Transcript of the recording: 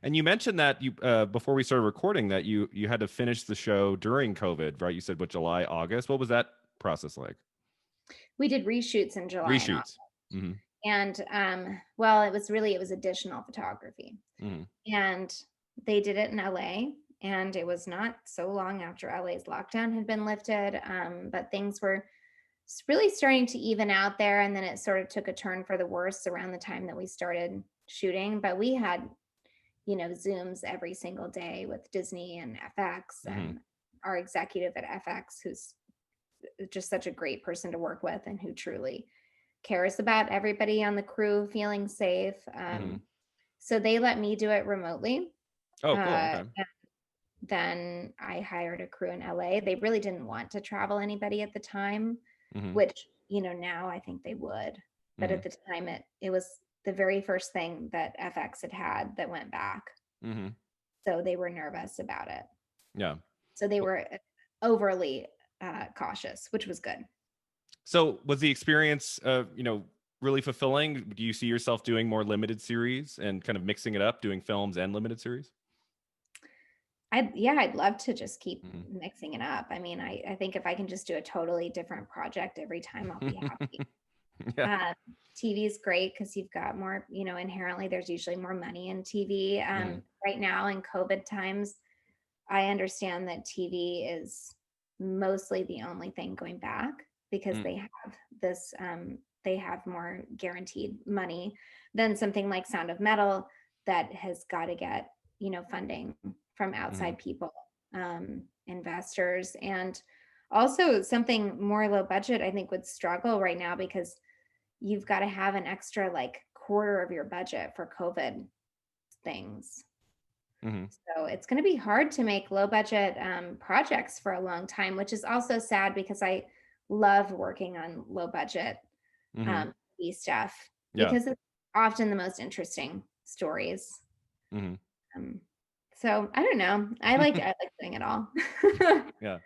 And you mentioned that you before we started recording that you had to finish the show during COVID, right? You said what, July, August. What was that process like? We did reshoots in July and August. Reshoots. Mm-hmm. And well, it was additional photography. Mm-hmm. And they did it in LA. And it was not so long after LA's lockdown had been lifted. But things were really starting to even out there. And then it sort of took a turn for the worse around the time that we started shooting. But we had, Zooms every single day with Disney and FX Mm-hmm. and our executive at FX, who's just such a great person to work with and who truly cares about everybody on the crew feeling safe. Mm-hmm. So they let me do it remotely. Oh, cool. Uh, Okay. and then I hired a crew in LA. They really didn't want to travel anybody at the time, Mm-hmm. which, now I think they would. But Mm-hmm. at the time, it was the very first thing that FX had that went back. Mm-hmm. So they were nervous about it. Yeah. So they Well, were overly cautious, which was good. so was the experience, really fulfilling? Do you see yourself doing more limited series and kind of mixing it up, doing films and limited series? I'd love to just keep Mm-hmm. mixing it up. I mean, I think if I can just do a totally different project every time, I'll be happy. Yeah. Uh, TV is great because you've got more, inherently there's usually more money in TV. Mm-hmm. Right now in COVID times, I understand that TV is mostly the only thing going back because they have more guaranteed money than something like Sound of Metal that has got to get, funding from Mm-hmm. outside people, investors, and also something more low budget, I think would struggle right now because you've got to have an extra like quarter of your budget for COVID things. Mm-hmm. So it's going to be hard to make low budget projects for a long time, which is also sad because I love working on low budget Mm-hmm. TV stuff Yeah. because it's often the most interesting stories. Mm-hmm. Um, so I don't know. I like doing it all. Yeah.